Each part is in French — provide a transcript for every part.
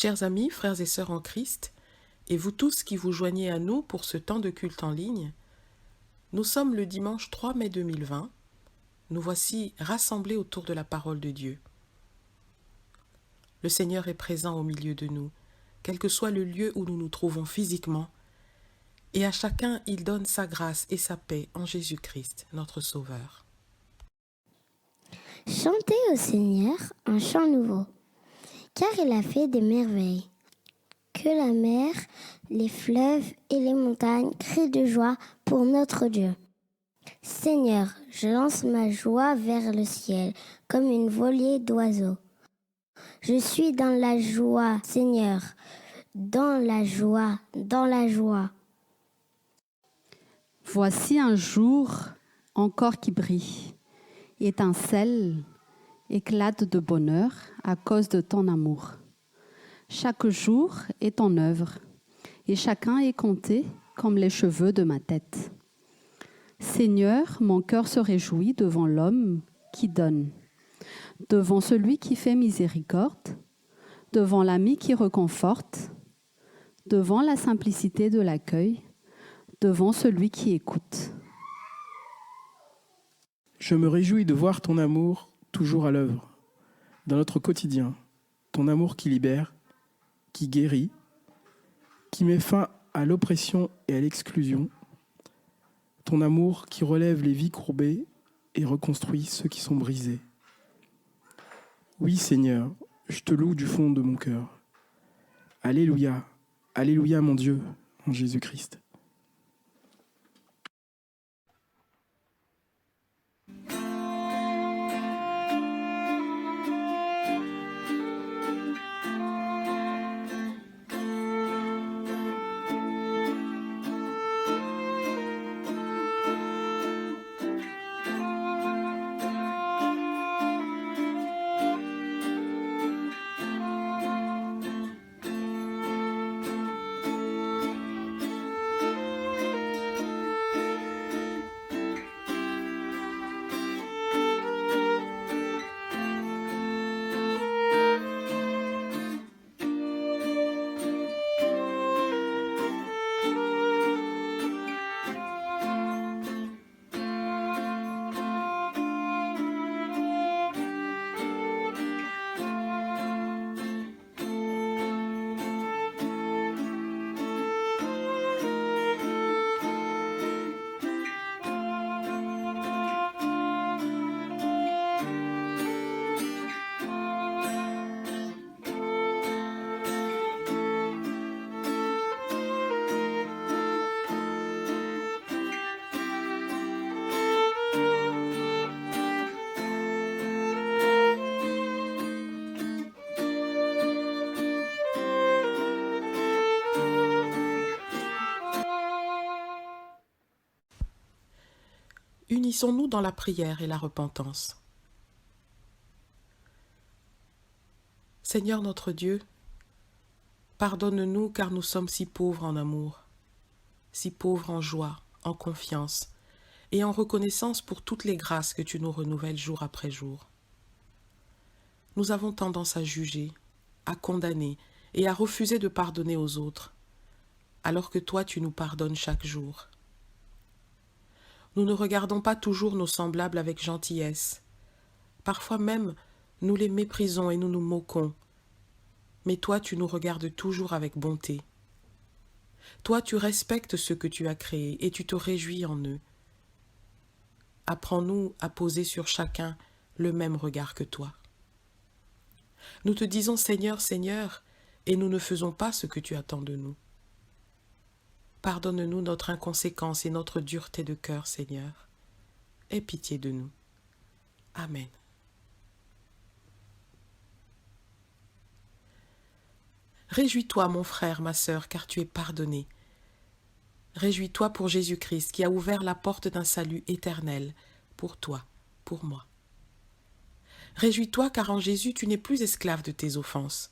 Chers amis, frères et sœurs en Christ, et vous tous qui vous joignez à nous pour ce temps de culte en ligne, nous sommes le dimanche 3 mai 2020. Nous voici rassemblés autour de la parole de Dieu. Le Seigneur est présent au milieu de nous, quel que soit le lieu où nous nous trouvons physiquement, et à chacun il donne sa grâce et sa paix en Jésus-Christ, notre Sauveur. Chantez au Seigneur un chant nouveau, car il a fait des merveilles. Que la mer, les fleuves et les montagnes crient de joie pour notre Dieu. Seigneur, je lance ma joie vers le ciel, comme une volée d'oiseaux. Je suis dans la joie, Seigneur, dans la joie, dans la joie. Voici un jour encore qui brille, étincelle, éclate de bonheur à cause de ton amour. Chaque jour est en œuvre, et chacun est compté comme les cheveux de ma tête. Seigneur, mon cœur se réjouit devant l'homme qui donne, devant celui qui fait miséricorde, devant l'ami qui réconforte, devant la simplicité de l'accueil, devant celui qui écoute. Je me réjouis de voir ton amour toujours à l'œuvre, dans notre quotidien, ton amour qui libère, qui guérit, qui met fin à l'oppression et à l'exclusion, ton amour qui relève les vies courbées et reconstruit ceux qui sont brisés. Oui Seigneur, je te loue du fond de mon cœur. Alléluia, Alléluia mon Dieu, en Jésus-Christ. Unissons-nous dans la prière et la repentance. Seigneur notre Dieu, pardonne-nous car nous sommes si pauvres en amour, si pauvres en joie, en confiance et en reconnaissance pour toutes les grâces que tu nous renouvelles jour après jour. Nous avons tendance à juger, à condamner et à refuser de pardonner aux autres, alors que toi tu nous pardonnes chaque jour. Nous ne regardons pas toujours nos semblables avec gentillesse. Parfois même, nous les méprisons et nous nous moquons. Mais toi, tu nous regardes toujours avec bonté. Toi, tu respectes ceux que tu as créés et tu te réjouis en eux. Apprends-nous à poser sur chacun le même regard que toi. Nous te disons Seigneur, Seigneur, et nous ne faisons pas ce que tu attends de nous. Pardonne-nous notre inconséquence et notre dureté de cœur, Seigneur. Aie pitié de nous. Amen. Réjouis-toi, mon frère, ma sœur, car tu es pardonné. Réjouis-toi pour Jésus-Christ qui a ouvert la porte d'un salut éternel pour toi, pour moi. Réjouis-toi car en Jésus tu n'es plus esclave de tes offenses.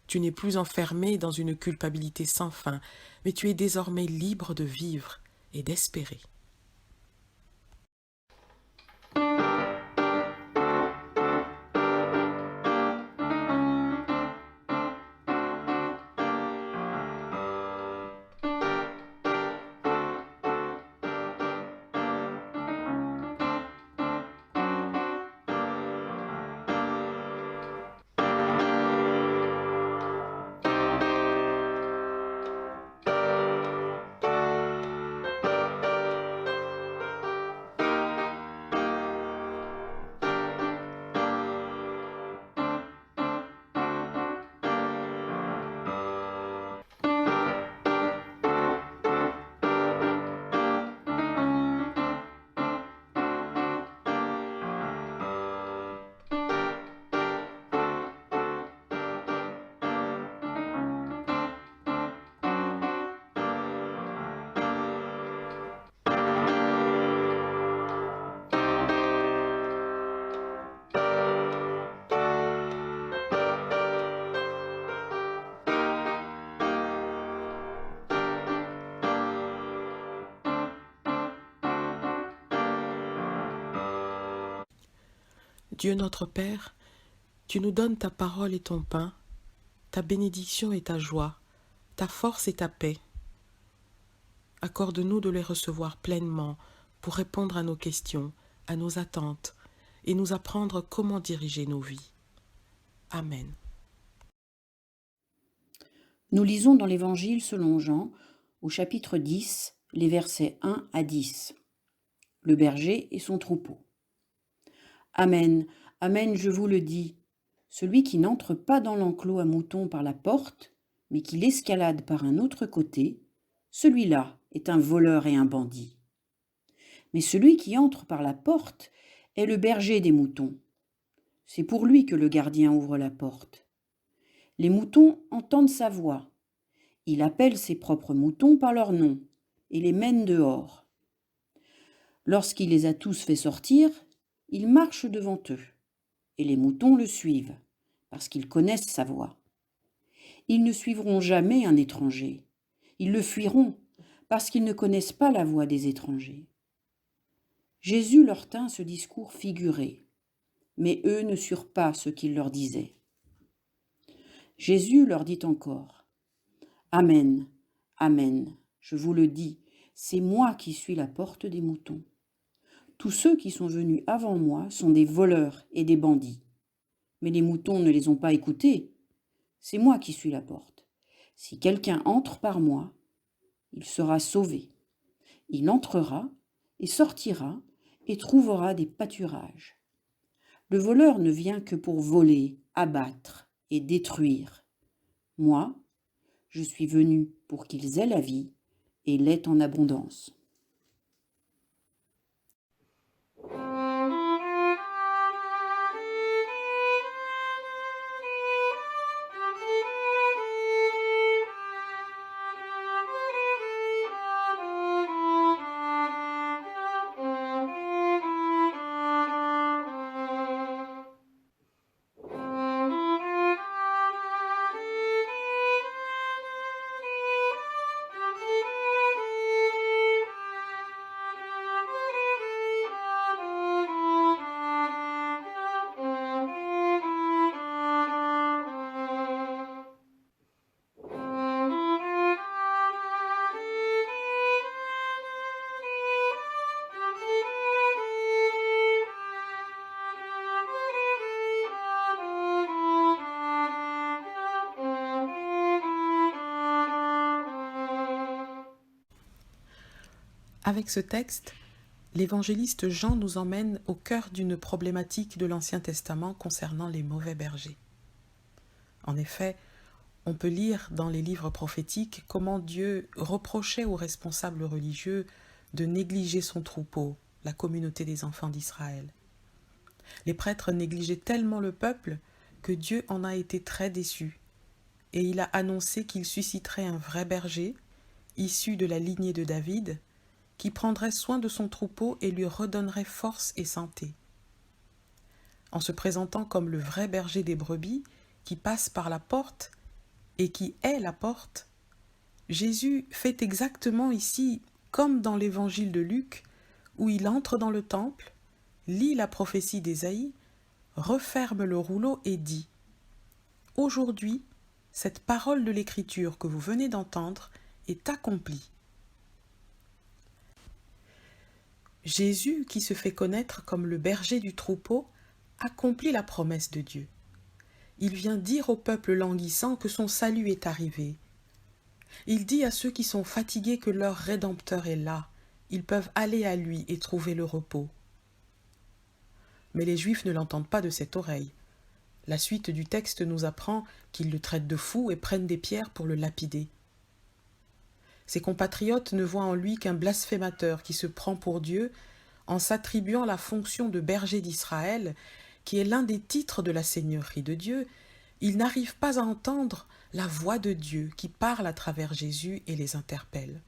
Tu n'es plus enfermé dans une culpabilité sans fin, mais tu es désormais libre de vivre et d'espérer. Dieu notre Père, tu nous donnes ta parole et ton pain, ta bénédiction et ta joie, ta force et ta paix. Accorde-nous de les recevoir pleinement pour répondre à nos questions, à nos attentes et nous apprendre comment diriger nos vies. Amen. Nous lisons dans l'Évangile selon Jean, au chapitre 10, les versets 1 à 10. Le berger et son troupeau. Amen, amen, je vous le dis, celui qui n'entre pas dans l'enclos à moutons par la porte, mais qui l'escalade par un autre côté, celui-là est un voleur et un bandit. Mais celui qui entre par la porte est le berger des moutons. C'est pour lui que le gardien ouvre la porte. Les moutons entendent sa voix. Il appelle ses propres moutons par leur nom et les mène dehors. Lorsqu'il les a tous fait sortir, il marche devant eux, et les moutons le suivent, parce qu'ils connaissent sa voix. Ils ne suivront jamais un étranger. Ils le fuiront, parce qu'ils ne connaissent pas la voix des étrangers. Jésus leur tint ce discours figuré, mais eux ne surent pas ce qu'il leur disait. Jésus leur dit encore, « Amen, amen, je vous le dis, c'est moi qui suis la porte des moutons. Tous ceux qui sont venus avant moi sont des voleurs et des bandits. Mais les moutons ne les ont pas écoutés. C'est moi qui suis la porte. Si quelqu'un entre par moi, il sera sauvé. Il entrera et sortira et trouvera des pâturages. Le voleur ne vient que pour voler, abattre et détruire. Moi, je suis venu pour qu'ils aient la vie et l'aient en abondance. Avec ce texte, l'évangéliste Jean nous emmène au cœur d'une problématique de l'Ancien Testament concernant les mauvais bergers. En effet, on peut lire dans les livres prophétiques comment Dieu reprochait aux responsables religieux de négliger son troupeau, la communauté des enfants d'Israël. Les prêtres négligeaient tellement le peuple que Dieu en a été très déçu, et il a annoncé qu'il susciterait un vrai berger, issu de la lignée de David, qui prendrait soin de son troupeau et lui redonnerait force et santé. En se présentant comme le vrai berger des brebis, qui passe par la porte et qui est la porte, Jésus fait exactement ici comme dans l'évangile de Luc, où il entre dans le temple, lit la prophétie d'Ésaïe, referme le rouleau et dit « Aujourd'hui, cette parole de l'Écriture que vous venez d'entendre est accomplie. » Jésus, qui se fait connaître comme le berger du troupeau, accomplit la promesse de Dieu. Il vient dire au peuple languissant que son salut est arrivé. Il dit à ceux qui sont fatigués que leur Rédempteur est là. Ils peuvent aller à lui et trouver le repos. Mais les Juifs ne l'entendent pas de cette oreille. La suite du texte nous apprend qu'ils le traitent de fou et prennent des pierres pour le lapider. Ses compatriotes ne voient en lui qu'un blasphémateur qui se prend pour Dieu en s'attribuant la fonction de berger d'Israël, qui est l'un des titres de la seigneurie de Dieu. Ils n'arrivent pas à entendre la voix de Dieu qui parle à travers Jésus et les interpelle.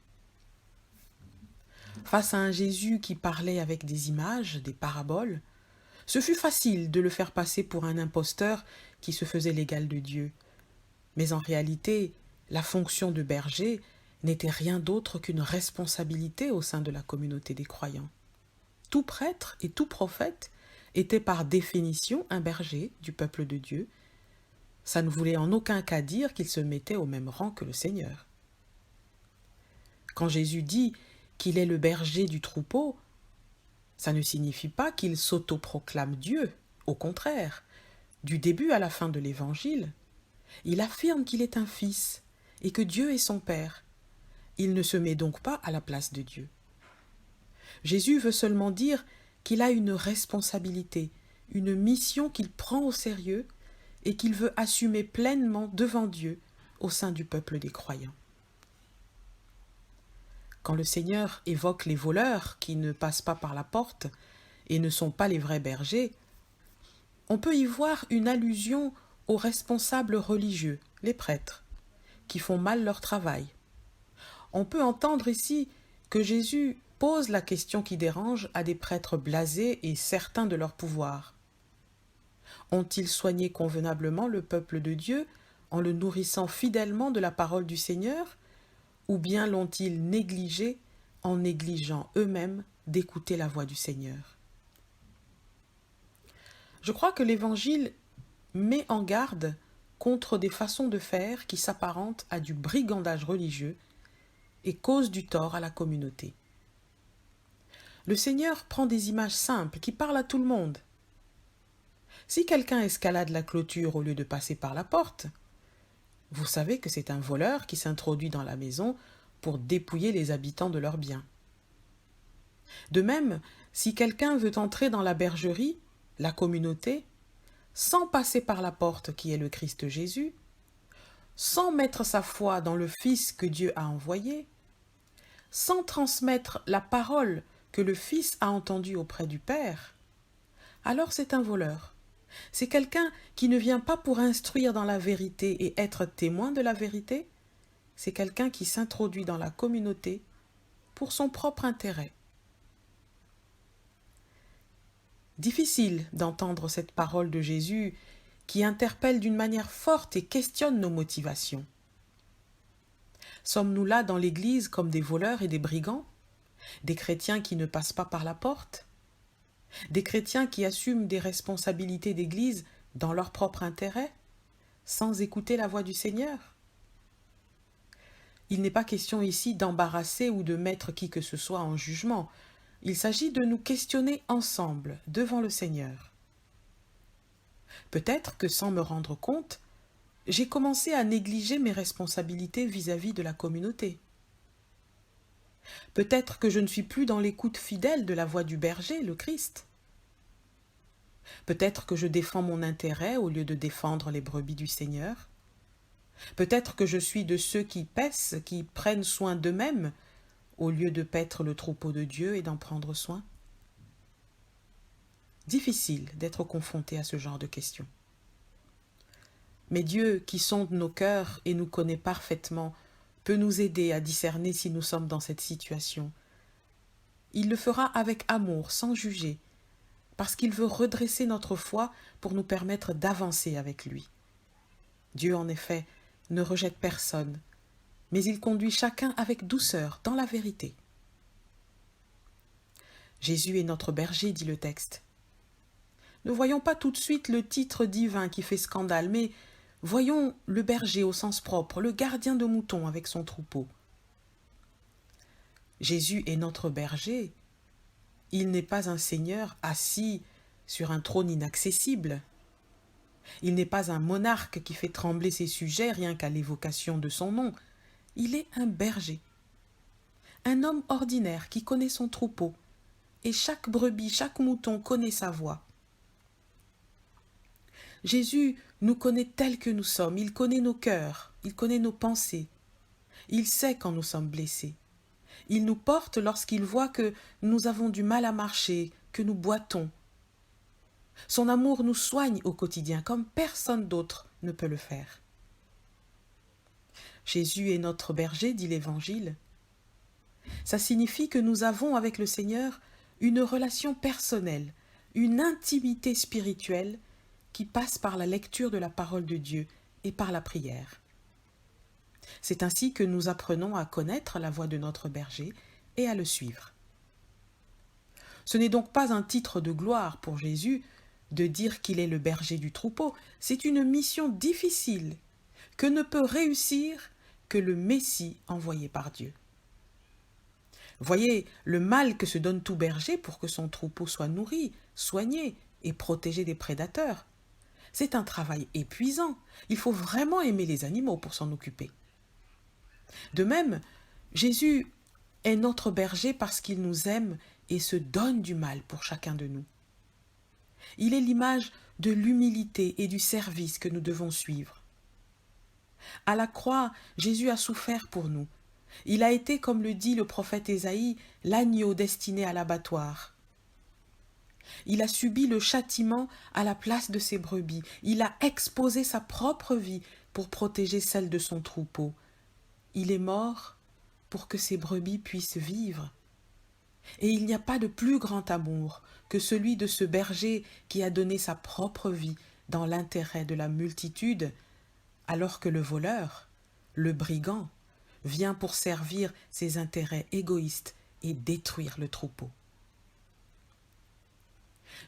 Face à un Jésus qui parlait avec des images, des paraboles, ce fut facile de le faire passer pour un imposteur qui se faisait l'égal de Dieu. Mais en réalité, la fonction de berger n'était rien d'autre qu'une responsabilité au sein de la communauté des croyants. Tout prêtre et tout prophète était par définition un berger du peuple de Dieu, ça ne voulait en aucun cas dire qu'il se mettait au même rang que le Seigneur. Quand Jésus dit qu'il est le berger du troupeau, ça ne signifie pas qu'il s'autoproclame Dieu. Au contraire, du début à la fin de l'Évangile, il affirme qu'il est un fils et que Dieu est son Père. Il ne se met donc pas à la place de Dieu. Jésus veut seulement dire qu'il a une responsabilité, une mission qu'il prend au sérieux et qu'il veut assumer pleinement devant Dieu au sein du peuple des croyants. Quand le Seigneur évoque les voleurs qui ne passent pas par la porte et ne sont pas les vrais bergers, on peut y voir une allusion aux responsables religieux, les prêtres, qui font mal leur travail. On peut entendre ici que Jésus pose la question qui dérange à des prêtres blasés et certains de leur pouvoir. Ont-ils soigné convenablement le peuple de Dieu en le nourrissant fidèlement de la parole du Seigneur, ou bien l'ont-ils négligé en négligeant eux-mêmes d'écouter la voix du Seigneur? Je crois que l'Évangile met en garde contre des façons de faire qui s'apparentent à du brigandage religieux et causent du tort à la communauté. Le Seigneur prend des images simples qui parlent à tout le monde. Si quelqu'un escalade la clôture au lieu de passer par la porte, vous savez que c'est un voleur qui s'introduit dans la maison pour dépouiller les habitants de leurs biens. De même, si quelqu'un veut entrer dans la bergerie, la communauté, sans passer par la porte qui est le Christ Jésus, sans mettre sa foi dans le Fils que Dieu a envoyé, sans transmettre la parole que le Fils a entendue auprès du Père, alors c'est un voleur. C'est quelqu'un qui ne vient pas pour instruire dans la vérité et être témoin de la vérité, c'est quelqu'un qui s'introduit dans la communauté pour son propre intérêt. Difficile d'entendre cette parole de Jésus qui interpelle d'une manière forte et questionne nos motivations. Sommes-nous là dans l'Église comme des voleurs et des brigands, des chrétiens qui ne passent pas par la porte, des chrétiens qui assument des responsabilités d'Église dans leur propre intérêt, sans écouter la voix du Seigneur? Il n'est pas question ici d'embarrasser ou de mettre qui que ce soit en jugement. Il s'agit de nous questionner ensemble, devant le Seigneur. Peut-être que sans me rendre compte, j'ai commencé à négliger mes responsabilités vis-à-vis de la communauté. Peut-être que je ne suis plus dans l'écoute fidèle de la voix du berger, le Christ. Peut-être que je défends mon intérêt au lieu de défendre les brebis du Seigneur. Peut-être que je suis de ceux qui paissent, qui prennent soin d'eux-mêmes, au lieu de paître le troupeau de Dieu et d'en prendre soin. Difficile d'être confronté à ce genre de questions. Mais Dieu, qui sonde nos cœurs et nous connaît parfaitement, peut nous aider à discerner si nous sommes dans cette situation. Il le fera avec amour, sans juger, parce qu'il veut redresser notre foi pour nous permettre d'avancer avec lui. Dieu, en effet, ne rejette personne, mais il conduit chacun avec douceur dans la vérité. Jésus est notre berger, dit le texte. Ne voyons pas tout de suite le titre divin qui fait scandale, mais voyons le berger au sens propre, le gardien de moutons avec son troupeau. Jésus est notre berger. Il n'est pas un seigneur assis sur un trône inaccessible. Il n'est pas un monarque qui fait trembler ses sujets rien qu'à l'évocation de son nom. Il est un berger, un homme ordinaire qui connaît son troupeau, et chaque brebis, chaque mouton connaît sa voix. Jésus nous connaît tels que nous sommes, il connaît nos cœurs, il connaît nos pensées, il sait quand nous sommes blessés. Il nous porte lorsqu'il voit que nous avons du mal à marcher, que nous boitons. Son amour nous soigne au quotidien comme personne d'autre ne peut le faire. Jésus est notre berger, dit l'Évangile. Ça signifie que nous avons avec le Seigneur une relation personnelle, une intimité spirituelle qui passe par la lecture de la parole de Dieu et par la prière. C'est ainsi que nous apprenons à connaître la voix de notre berger et à le suivre. Ce n'est donc pas un titre de gloire pour Jésus de dire qu'il est le berger du troupeau, c'est une mission difficile que ne peut réussir que le Messie envoyé par Dieu. Voyez le mal que se donne tout berger pour que son troupeau soit nourri, soigné et protégé des prédateurs. C'est un travail épuisant. Il faut vraiment aimer les animaux pour s'en occuper. De même, Jésus est notre berger parce qu'il nous aime et se donne du mal pour chacun de nous. Il est l'image de l'humilité et du service que nous devons suivre. À la croix, Jésus a souffert pour nous. Il a été, comme le dit le prophète Ésaïe, l'agneau destiné à l'abattoir. Il a subi le châtiment à la place de ses brebis. Il a exposé sa propre vie pour protéger celle de son troupeau. Il est mort pour que ses brebis puissent vivre. Et il n'y a pas de plus grand amour que celui de ce berger qui a donné sa propre vie dans l'intérêt de la multitude, alors que le voleur, le brigand, vient pour servir ses intérêts égoïstes et détruire le troupeau.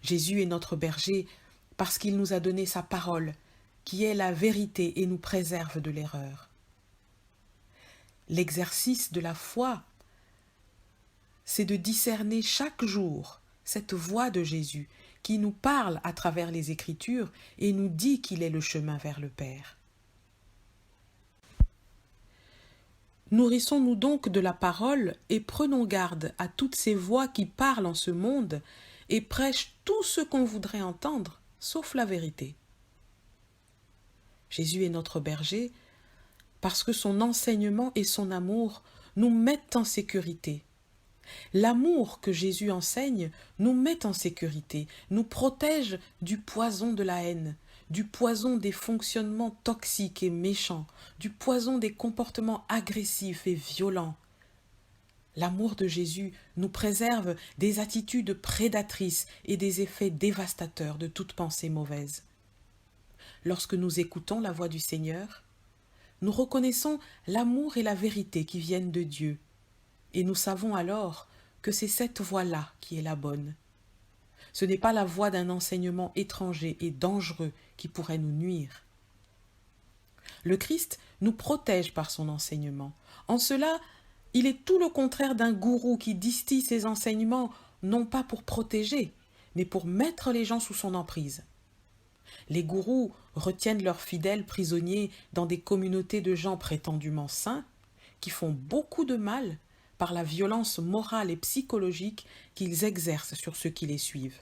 Jésus est notre berger parce qu'il nous a donné sa parole, qui est la vérité et nous préserve de l'erreur. L'exercice de la foi, c'est de discerner chaque jour cette voix de Jésus qui nous parle à travers les Écritures et nous dit qu'il est le chemin vers le Père. Nourrissons-nous donc de la parole et prenons garde à toutes ces voix qui parlent en ce monde et prêchent tout ce qu'on voudrait entendre, sauf la vérité. Jésus est notre berger parce que son enseignement et son amour nous mettent en sécurité. L'amour que Jésus enseigne nous met en sécurité, nous protège du poison de la haine, du poison des fonctionnements toxiques et méchants, du poison des comportements agressifs et violents. L'amour de Jésus nous préserve des attitudes prédatrices et des effets dévastateurs de toute pensée mauvaise. Lorsque nous écoutons la voix du Seigneur, nous reconnaissons l'amour et la vérité qui viennent de Dieu, et nous savons alors que c'est cette voie-là qui est la bonne. Ce n'est pas la voie d'un enseignement étranger et dangereux qui pourrait nous nuire. Le Christ nous protège par son enseignement. En cela, il est tout le contraire d'un gourou qui distille ses enseignements non pas pour protéger, mais pour mettre les gens sous son emprise. Les gourous retiennent leurs fidèles prisonniers dans des communautés de gens prétendument saints qui font beaucoup de mal par la violence morale et psychologique qu'ils exercent sur ceux qui les suivent.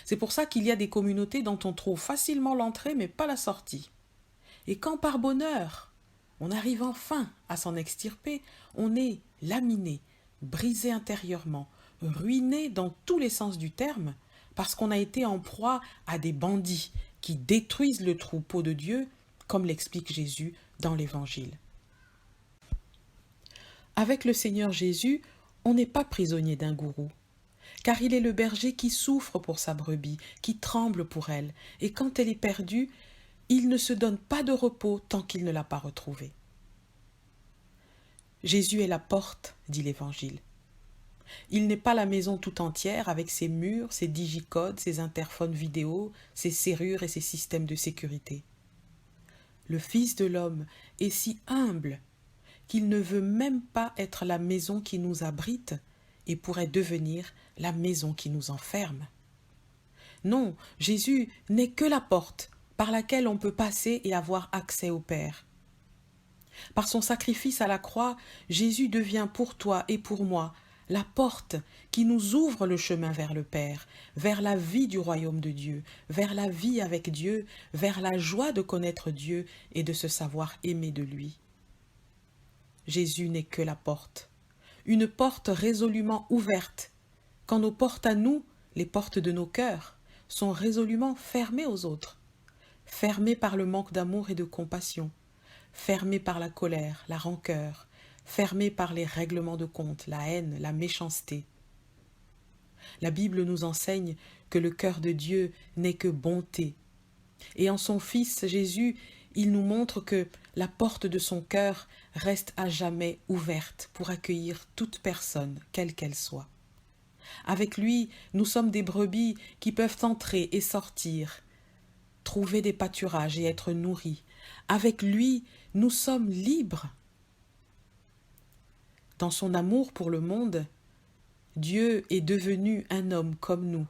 C'est pour ça qu'il y a des communautés dont on trouve facilement l'entrée mais pas la sortie. Et quand par bonheur, on arrive enfin à s'en extirper, on est laminé, brisé intérieurement, ruiné dans tous les sens du terme, parce qu'on a été en proie à des bandits qui détruisent le troupeau de Dieu, comme l'explique Jésus dans l'Évangile. Avec le Seigneur Jésus, on n'est pas prisonnier d'un gourou, car il est le berger qui souffre pour sa brebis, qui tremble pour elle, et quand elle est perdue, il ne se donne pas de repos tant qu'il ne l'a pas retrouvée. Jésus est la porte, dit l'Évangile. Il n'est pas la maison tout entière avec ses murs, ses digicodes, ses interphones vidéo, ses serrures et ses systèmes de sécurité. Le Fils de l'homme est si humble qu'il ne veut même pas être la maison qui nous abrite et pourrait devenir la maison qui nous enferme. Non, Jésus n'est que la porte par laquelle on peut passer et avoir accès au Père. Par son sacrifice à la croix, Jésus devient pour toi et pour moi la porte qui nous ouvre le chemin vers le Père, vers la vie du royaume de Dieu, vers la vie avec Dieu, vers la joie de connaître Dieu et de se savoir aimer de lui. Jésus n'est que la porte, une porte résolument ouverte, quand nos portes à nous, les portes de nos cœurs, sont résolument fermées aux autres, fermées par le manque d'amour et de compassion, fermées par la colère, la rancœur, fermées par les règlements de compte, la haine, la méchanceté. La Bible nous enseigne que le cœur de Dieu n'est que bonté, et en son Fils Jésus, il nous montre que la porte de son cœur reste à jamais ouverte pour accueillir toute personne, quelle qu'elle soit. Avec lui, nous sommes des brebis qui peuvent entrer et sortir, trouver des pâturages et être nourris. Avec lui, nous sommes libres. Dans son amour pour le monde, Dieu est devenu un homme comme nous.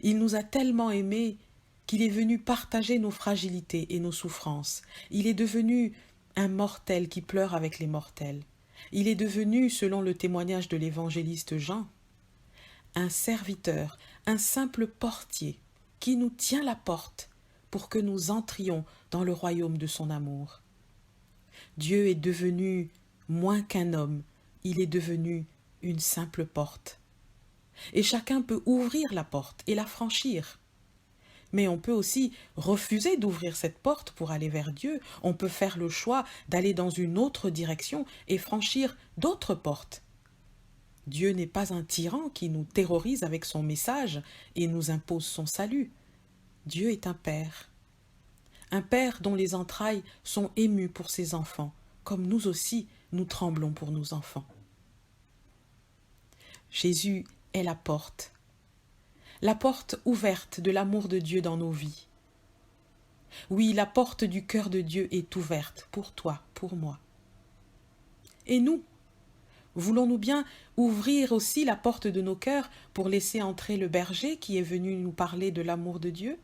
Il nous a tellement aimés qu'il est venu partager nos fragilités et nos souffrances. Il est devenu un mortel qui pleure avec les mortels. Il est devenu, selon le témoignage de l'évangéliste Jean, un serviteur, un simple portier qui nous tient la porte pour que nous entrions dans le royaume de son amour. Dieu est devenu moins qu'un homme, il est devenu une simple porte. Et chacun peut ouvrir la porte et la franchir. Mais on peut aussi refuser d'ouvrir cette porte pour aller vers Dieu. On peut faire le choix d'aller dans une autre direction et franchir d'autres portes. Dieu n'est pas un tyran qui nous terrorise avec son message et nous impose son salut. Dieu est un père dont les entrailles sont émues pour ses enfants, comme nous aussi nous tremblons pour nos enfants. Jésus est la porte ouverte de l'amour de Dieu dans nos vies. Oui, la porte du cœur de Dieu est ouverte pour toi, pour moi. Et nous, voulons-nous bien ouvrir aussi la porte de nos cœurs pour laisser entrer le berger qui est venu nous parler de l'amour de Dieu?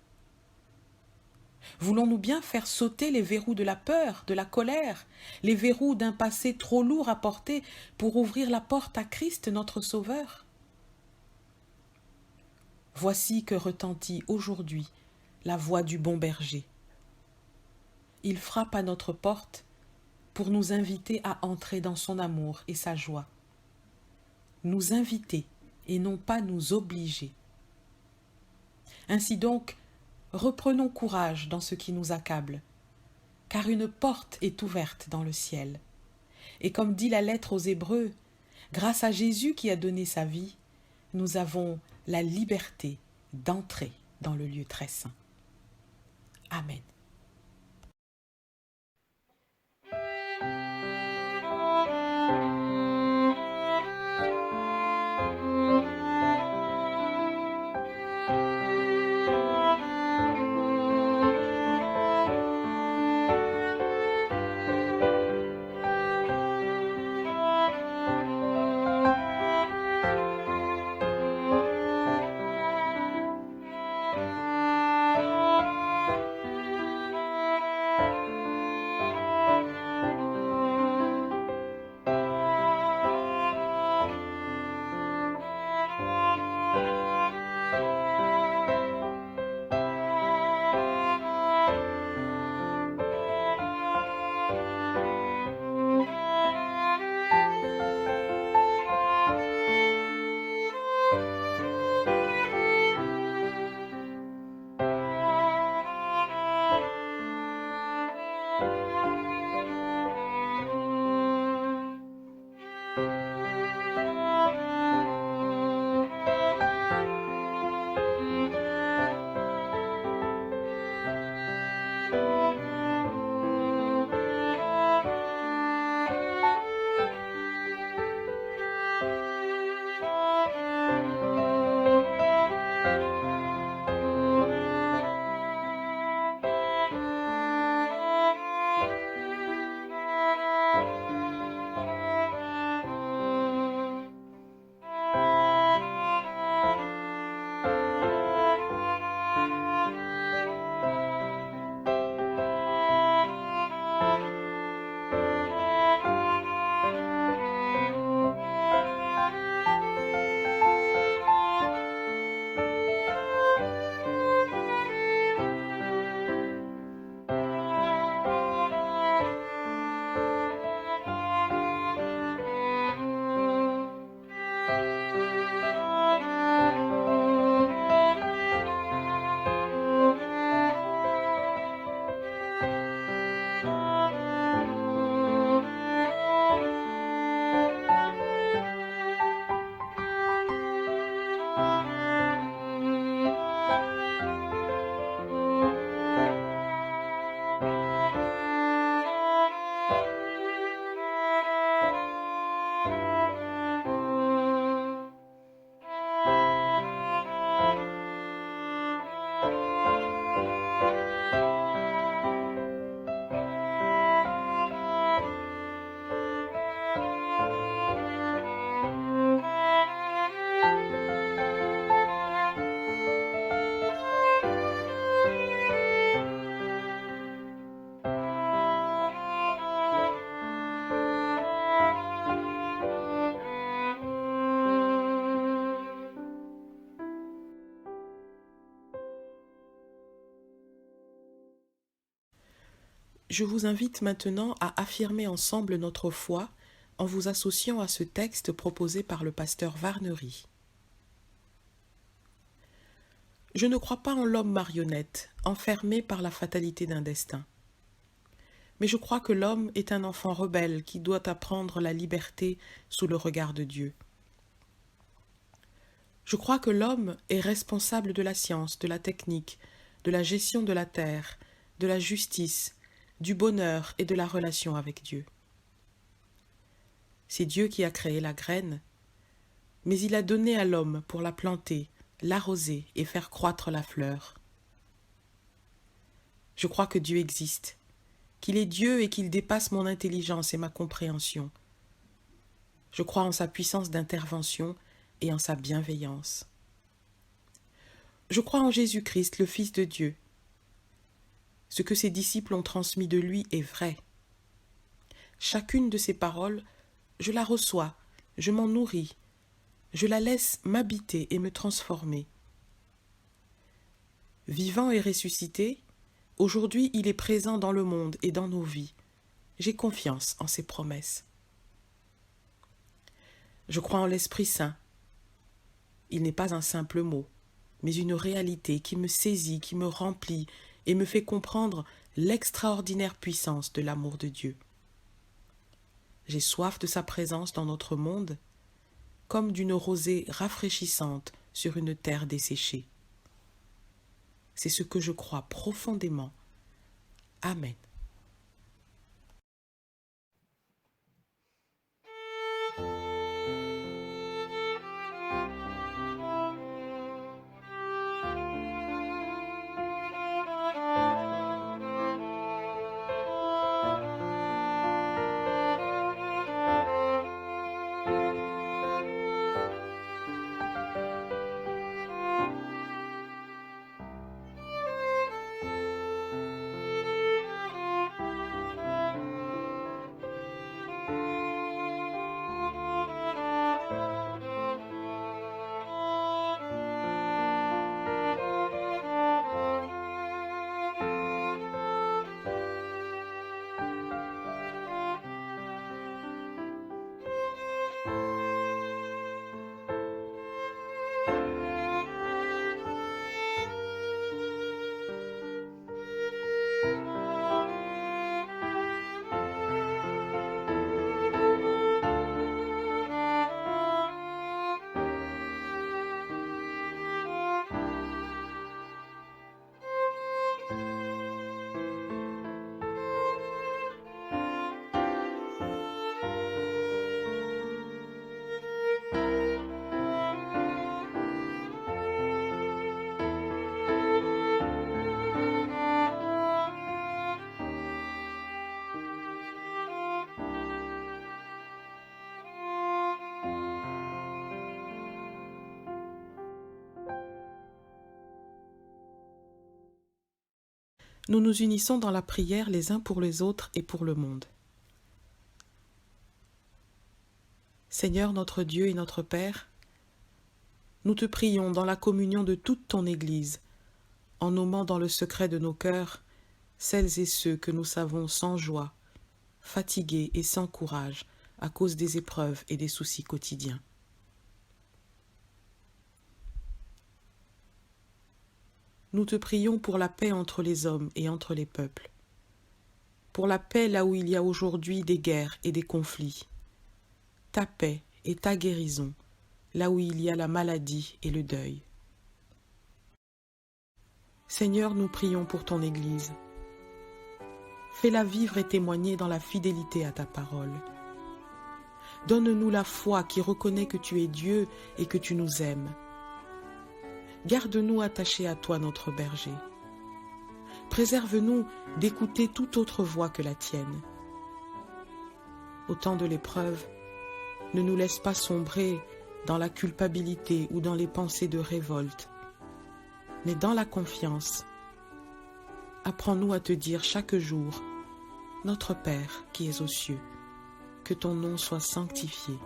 Voulons-nous bien faire sauter les verrous de la peur, de la colère, les verrous d'un passé trop lourd à porter pour ouvrir la porte à Christ, notre Sauveur? Voici que retentit aujourd'hui la voix du bon berger. Il frappe à notre porte pour nous inviter à entrer dans son amour et sa joie. Nous inviter et non pas nous obliger. Ainsi donc, reprenons courage dans ce qui nous accable, car une porte est ouverte dans le ciel. Et comme dit la lettre aux Hébreux, grâce à Jésus qui a donné sa vie, nous avons la liberté d'entrer dans le lieu très saint. Amen. Je vous invite maintenant à affirmer ensemble notre foi en vous associant à ce texte proposé par le pasteur Varnery. Je ne crois pas en l'homme marionnette, enfermé par la fatalité d'un destin. Mais je crois que l'homme est un enfant rebelle qui doit apprendre la liberté sous le regard de Dieu. Je crois que l'homme est responsable de la science, de la technique, de la gestion de la terre, de la justice, du bonheur et de la relation avec Dieu. C'est Dieu qui a créé la graine, mais il a donné à l'homme pour la planter, l'arroser et faire croître la fleur. Je crois que Dieu existe, qu'il est Dieu et qu'il dépasse mon intelligence et ma compréhension. Je crois en sa puissance d'intervention et en sa bienveillance. Je crois en Jésus-Christ, le Fils de Dieu. Ce que ses disciples ont transmis de lui est vrai. Chacune de ses paroles, je la reçois, je m'en nourris, je la laisse m'habiter et me transformer. Vivant et ressuscité, aujourd'hui il est présent dans le monde et dans nos vies. J'ai confiance en ses promesses. Je crois en l'Esprit Saint. Il n'est pas un simple mot, mais une réalité qui me saisit, qui me remplit et me fait comprendre l'extraordinaire puissance de l'amour de Dieu. J'ai soif de sa présence dans notre monde, comme d'une rosée rafraîchissante sur une terre desséchée. C'est ce que je crois profondément. Amen. Nous nous unissons dans la prière les uns pour les autres et pour le monde. Seigneur notre Dieu et notre Père, nous te prions dans la communion de toute ton Église, en nommant dans le secret de nos cœurs celles et ceux que nous savons sans joie, fatigués et sans courage à cause des épreuves et des soucis quotidiens. Nous te prions pour la paix entre les hommes et entre les peuples, pour la paix là où il y a aujourd'hui des guerres et des conflits, ta paix et ta guérison là où il y a la maladie et le deuil. Seigneur, nous prions pour ton Église. Fais-la vivre et témoigner dans la fidélité à ta parole. Donne-nous la foi qui reconnaît que tu es Dieu et que tu nous aimes. Garde-nous attachés à toi, notre berger. Préserve-nous d'écouter toute autre voix que la tienne. Au temps de l'épreuve, ne nous laisse pas sombrer dans la culpabilité ou dans les pensées de révolte, mais dans la confiance. Apprends-nous à te dire chaque jour, Notre Père qui es aux cieux, que ton nom soit sanctifié,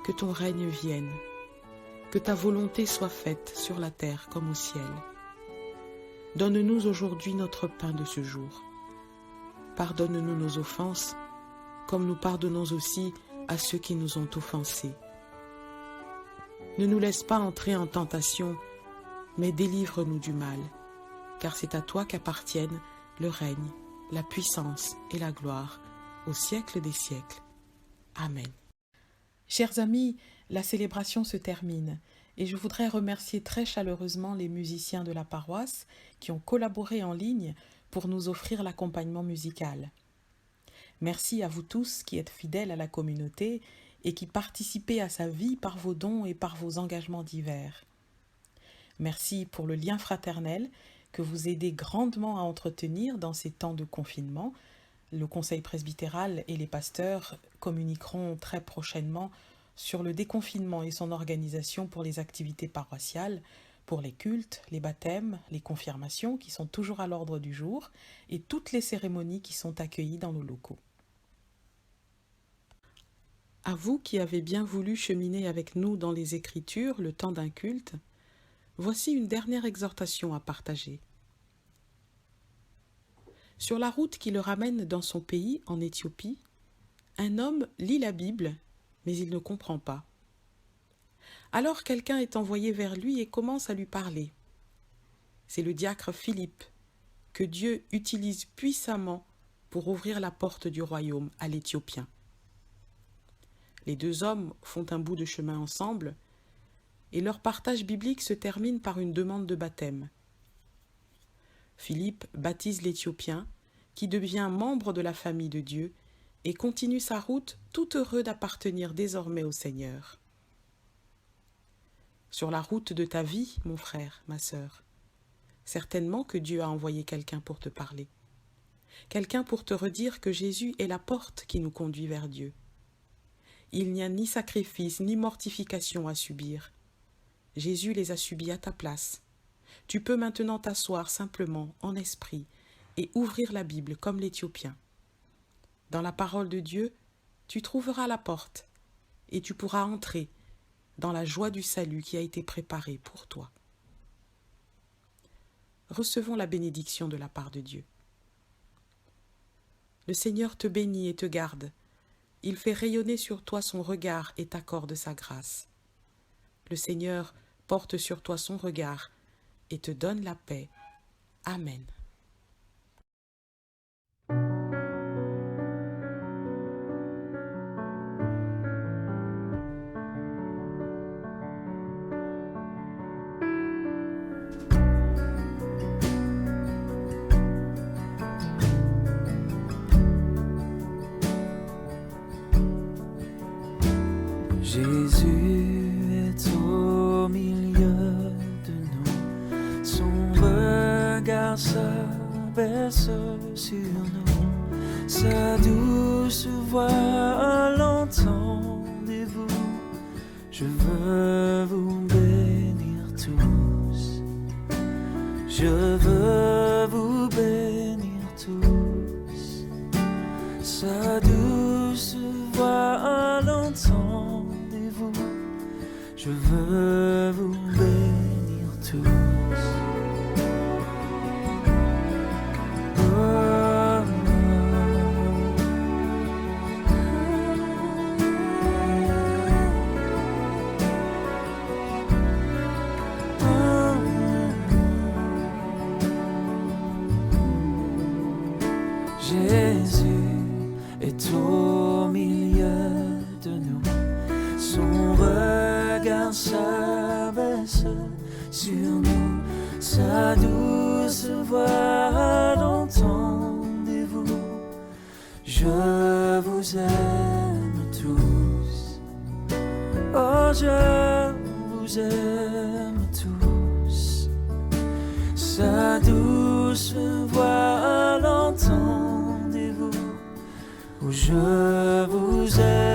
que ton règne vienne, que ta volonté soit faite sur la terre comme au ciel. Donne-nous aujourd'hui notre pain de ce jour. pardonne-nous nos offenses, comme nous pardonnons aussi à ceux qui nous ont offensés. Ne nous laisse pas entrer en tentation, mais délivre-nous du mal, car c'est à toi qu'appartiennent le règne, la puissance et la gloire, au siècle des siècles. Amen. Chers amis, la célébration se termine et je voudrais remercier très chaleureusement les musiciens de la paroisse qui ont collaboré en ligne pour nous offrir l'accompagnement musical. Merci à vous tous qui êtes fidèles à la communauté et qui participez à sa vie par vos dons et par vos engagements divers. Merci pour le lien fraternel que vous aidez grandement à entretenir dans ces temps de confinement. Le conseil presbytéral et les pasteurs communiqueront très prochainement sur le déconfinement et son organisation pour les activités paroissiales, pour les cultes, les baptêmes, les confirmations qui sont toujours à l'ordre du jour et toutes les cérémonies qui sont accueillies dans nos locaux. À vous qui avez bien voulu cheminer avec nous dans les Écritures le temps d'un culte, voici une dernière exhortation à partager. Sur la route qui le ramène dans son pays, en Éthiopie, un homme lit la Bible, mais il ne comprend pas. Alors quelqu'un est envoyé vers lui et commence à lui parler. C'est le diacre Philippe, que Dieu utilise puissamment pour ouvrir la porte du royaume à l'Éthiopien. Les deux hommes font un bout de chemin ensemble, et leur partage biblique se termine par une demande de baptême. Philippe baptise l'Éthiopien, qui devient membre de la famille de Dieu et continue sa route tout heureux d'appartenir désormais au Seigneur. Sur la route de ta vie, mon frère, ma sœur, certainement que Dieu a envoyé quelqu'un pour te parler, quelqu'un pour te redire que Jésus est la porte qui nous conduit vers Dieu. Il n'y a ni sacrifice ni mortification à subir. Jésus les a subis à ta place. Tu peux maintenant t'asseoir simplement en esprit et ouvrir la Bible comme l'Éthiopien. Dans la parole de Dieu, tu trouveras la porte et tu pourras entrer dans la joie du salut qui a été préparée pour toi. Recevons la bénédiction de la part de Dieu. Le Seigneur te bénit et te garde. Il fait rayonner sur toi son regard et t'accorde sa grâce. Le Seigneur porte sur toi son regard et te donne la paix. Amen. Jésus est au milieu de nous, son regard s'abaisse sur nous, sa douce voix l'entendez-vous, je veux vous bénir tous, je veux vous bénir tous, sa douce voix l'entendez-vous, je veux vous bénir tous. Jésus est au milieu de nous, son regard s'abaisse sur nous, sa douce voix l'entendez-vous, je vous aime tous, oh je vous aime tous, sa douce voix l'entendez-vous, oh je vous aime.